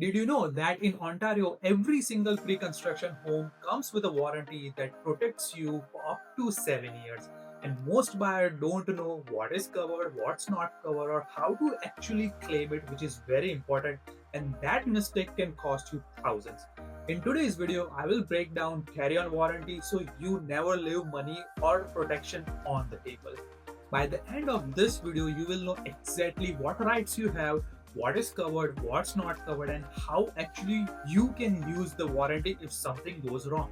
Did you know that in Ontario, every single pre-construction home comes with a warranty that protects you for up to 7 years? And most buyers don't know what is covered, what's not covered, or how to actually claim it, which is very important. And that mistake can cost you thousands. In today's video, I will break down carry-on warranty so you never leave money or protection on the table. By the end of this video, you will know exactly what rights you have, what is covered, what's not covered, and how actually you can use the warranty if something goes wrong.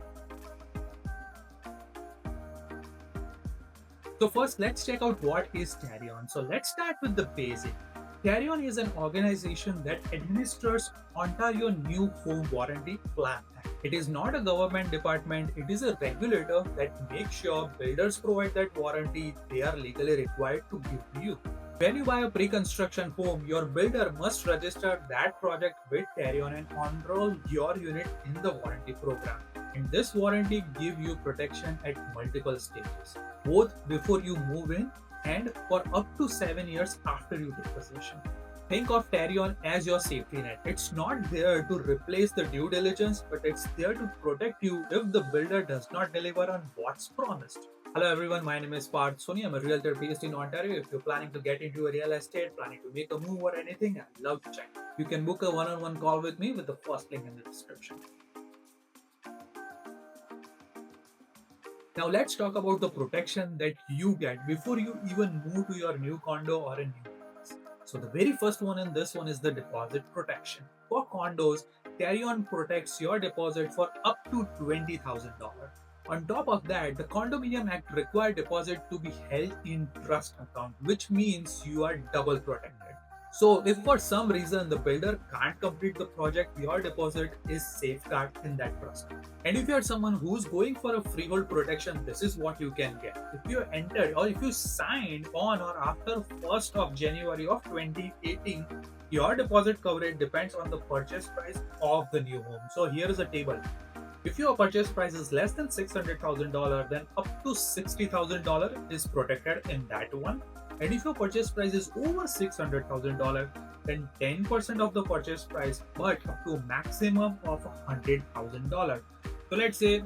So first, let's check out what is carry-on. So let's start with the basic. Carry-on is an organization that administers Ontario New Home Warranty Plan Act. It is not a government department, it is a regulator that makes sure builders provide that warranty they are legally required to give to you. When you buy a pre-construction home, your builder must register that project with carry-on and enroll your unit in the warranty program. And this warranty gives you protection at multiple stages, both before you move in and for up to 7 years after you take possession. Think of carry-on as your safety net. It's not there to replace the due diligence, but it's there to protect you if the builder does not deliver on what's promised. Hello everyone, my name is Parth Soni. I'm a realtor based in Ontario. If you're planning to get into a real estate, planning to make a move or anything, I'd love to check. You can book a one-on-one call with me with the first link in the description. Now let's talk about the protection that you get before you even move to your new condo or a new place. So the very first one in this one is the deposit protection. For condos, carry-on protects your deposit for up to $20,000. On top of that, the Condominium Act requires deposit to be held in trust account, which means you are double protected. So if for some reason the builder can't complete the project, your deposit is safeguarded in that trust. And if you are someone who's going for a freehold protection, this is what you can get. If you entered or if you signed on or after 1st of January of 2018, your deposit coverage depends on the purchase price of the new home. So here is a table. If your purchase price is less than $600,000, then up to $60,000 is protected in that one. And if your purchase price is over $600,000, then 10% of the purchase price, but up to a maximum of $100,000. So let's say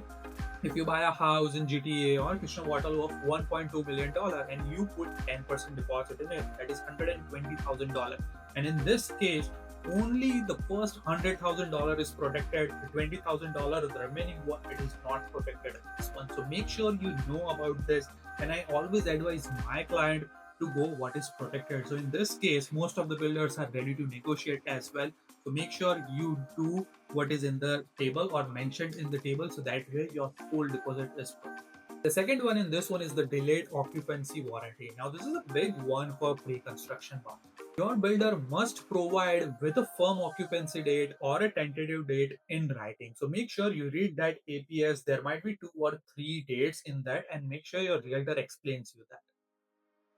if you buy a house in GTA or Kitchener-Waterloo of $1.2 million and you put 10% deposit in it, that is $120,000. And in this case, only the first $100,000 is protected. The $20,000, the remaining one, it is not protected in this one. So make sure you know about this. And I always advise my client to go what is protected. So in this case, most of the builders are ready to negotiate as well. So make sure you do what is in the table or mentioned in the table, so that way your full deposit is protected. The second one in this one is the delayed occupancy warranty. Now this is a big one for pre-construction work. Your builder must provide with a firm occupancy date or a tentative date in writing. So make sure you read that APS. There might be 2 or 3 dates in that, and make sure your realtor explains you that.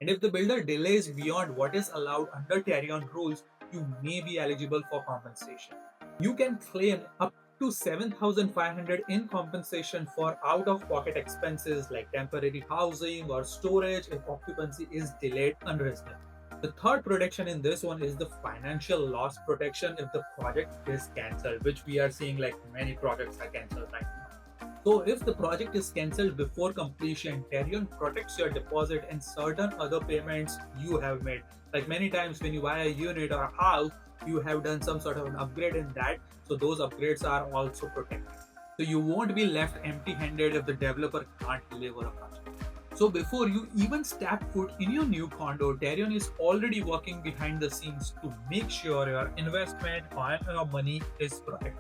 And if the builder delays beyond what is allowed under carry-on rules, you may be eligible for compensation. You can claim up to $7,500 in compensation for out-of-pocket expenses like temporary housing or storage if occupancy is delayed unreasonably. The third protection in this one is the financial loss protection if the project is cancelled, which we are seeing like many projects are cancelled right now. So if the project is cancelled before completion, carry-on protects your deposit and certain other payments you have made. Like many times when you buy a unit or a house, you have done some sort of an upgrade in that. So those upgrades are also protected. So you won't be left empty-handed if the developer can't deliver a project. So before you even step foot in your new condo, carry-on is already working behind the scenes to make sure your investment and your money is protected.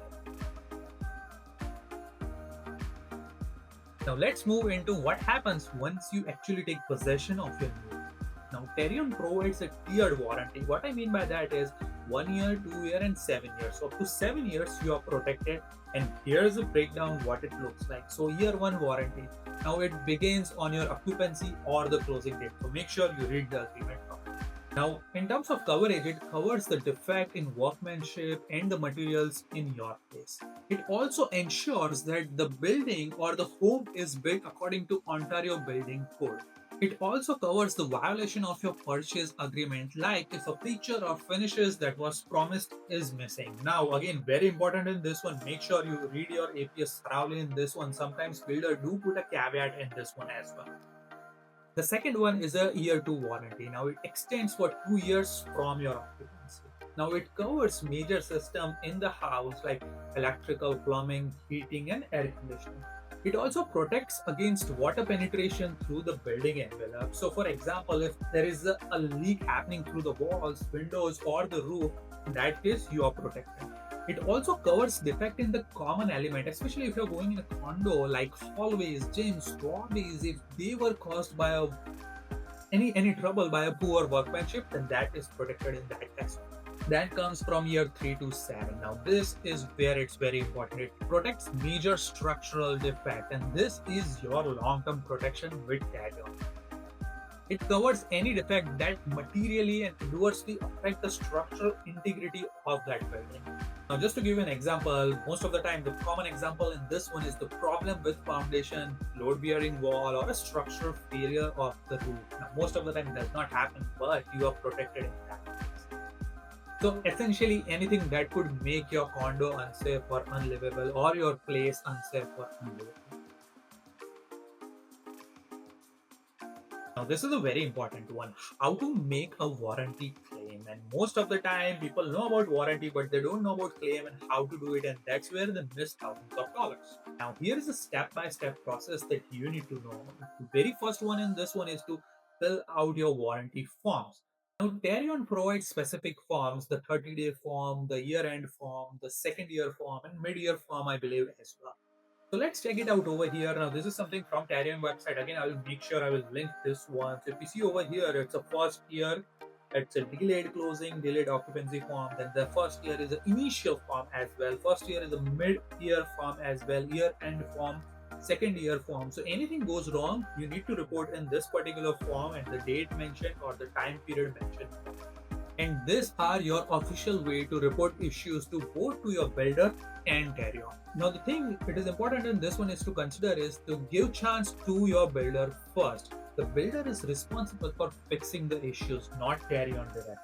Now let's move into what happens once you actually take possession of your new home. Now carry-on provides a tiered warranty. What I mean by that is 1 year, 2 year and 7 years. So up to 7 years you are protected, and here's a breakdown what it looks like. So year 1 warranty. Now it begins on your occupancy or the closing date. So make sure you read the agreement properly. Now, in terms of coverage, it covers the defect in workmanship and the materials in your place. It also ensures that the building or the home is built according to Ontario Building Code. It also covers the violation of your purchase agreement, like if a picture or finishes that was promised is missing. Now, again, very important in this one, make sure you read your APS thoroughly in this one. Sometimes builder do put a caveat in this one as well. The second one is a year 2 warranty. Now, it extends for 2 years from your occupancy. Now, it covers major system in the house like electrical, plumbing, heating, and air conditioning. It also protects against water penetration through the building envelope. So, for example, if there is a leak happening through the walls, windows, or the roof, in that case, you are protected. It also covers defect in the common element, especially if you're going in a condo like hallways, gyms, lobbies. If they were caused by any trouble by a poor workmanship, then that is protected in that case. That comes from year 3 to 7. Now, this is where it's very important. It protects major structural defect, and this is your long-term protection with carry-on. It covers any defect that materially and adversely affect the structural integrity of that building. Now, just to give you an example, most of the time, the common example in this one is the problem with foundation, load-bearing wall, or a structural failure of the roof. Now, most of the time, it does not happen, but you are protected in that case. So, essentially, anything that could make your condo unsafe or unlivable, or your place unsafe or unlivable. Now, this is a very important one. How to make a warranty claim. And most of the time, people know about warranty, but they don't know about claim and how to do it. And that's where they miss thousands of dollars. Now, here is a step-by-step process that you need to know. The very first one in this one is to fill out your warranty forms. Now, Terion provides specific forms, the 30-day form, the year-end form, the second-year form, and mid-year form, I believe, as well. So let's check it out over here. Now, this is something from 𝗏𝗏𝗏𝗏 website. Again, I will make sure I will link this one. So if you see over here, it's a first year, it's a delayed closing, delayed occupancy form. Then the first year is an initial form as well. First year is a mid-year form as well, year-end form, second year form. So anything goes wrong, you need to report in this particular form and the date mentioned or the time period mentioned. And these are your official way to report issues to both to your builder and Terion. Now, the thing it is important in this one is to consider is to give chance to your builder first. The builder is responsible for fixing the issues, not Terion directly.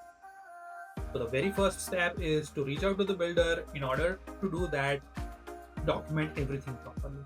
So the very first step is to reach out to the builder. In order to do that, document everything properly.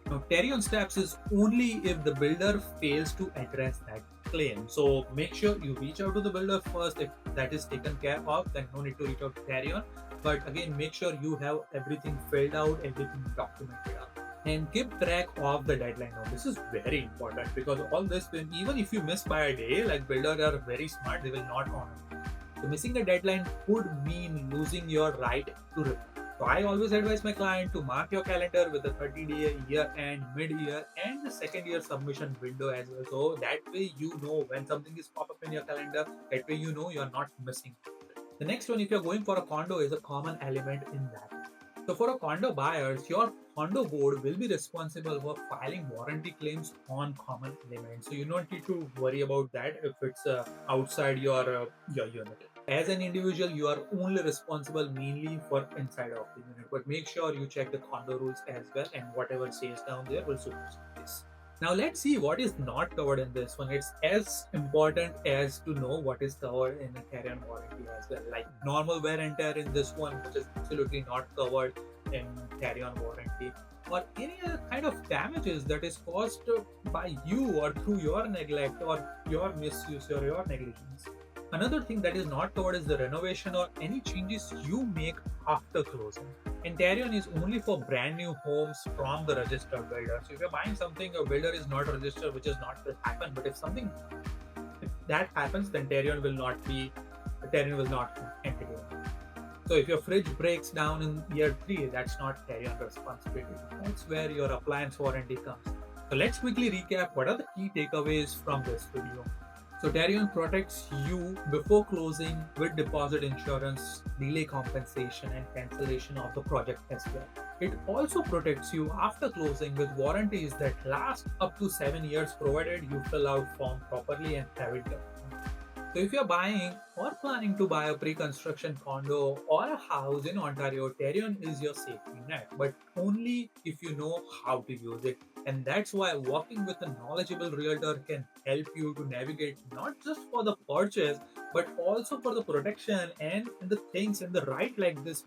Now, Terion steps is only if the builder fails to address that claim. So make sure you reach out to the builder first. If that is taken care of, then no need to reach out to Terion. But again, make sure you have everything filled out, everything documented up. And keep track of the deadline. Now, this is very important because all this, even if you miss by a day, like builders are very smart, they will not honor it. So missing the deadline could mean losing your right to report. So I always advise my client to mark your calendar with the 30-day, year-end, mid-year, and the second-year submission window as well. So that way you know when something is pop up in your calendar. That way you know you're not missing. The next one, if you're going for a condo, is a common element in that. So for a condo buyers, your condo board will be responsible for filing warranty claims on common elements. So you don't need to worry about that if it's outside your unit. As an individual, you are only responsible mainly for inside of the unit, but make sure you check the condo rules as well, and whatever says down there will supersede this. Now let's see what is not covered in this one. It's as important as to know what is covered in a Terion warranty as well. Like normal wear and tear in this one, which is absolutely not covered in Terion warranty, or any other kind of damages that is caused by you or through your neglect or your misuse or your negligence. Another thing that is not covered is the renovation or any changes you make after closing. And Terion is only for brand new homes from the registered builder. So if you're buying something, a builder is not registered, which is not will happen. But if that happens, then Terion will not enter in. So if your fridge breaks down in year 3, that's not Terion responsibility. That's where your appliance warranty comes. So let's quickly recap what are the key takeaways from this video. So Terion protects you before closing with deposit insurance, delay compensation, and cancellation of the project as well. It also protects you after closing with warranties that last up to 7 years provided you fill out form properly and have it done. So if you're buying or planning to buy a pre-construction condo or a house in Ontario, Terion is your safety net, but only if you know how to use it. And that's why working with a knowledgeable realtor can help you to navigate not just for the purchase, but also for the protection and the things and the right like this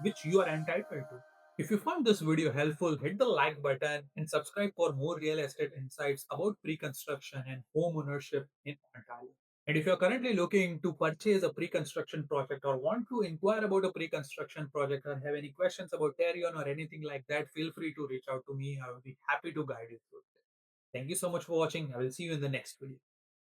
which you are entitled to. If you found this video helpful, hit the like button and subscribe for more real estate insights about pre-construction and home ownership in Ontario. And if you're currently looking to purchase a pre-construction project or want to inquire about a pre-construction project or have any questions about Terion or anything like that, feel free to reach out to me. I will be happy to guide you through it. Thank you so much for watching. I will see you in the next video.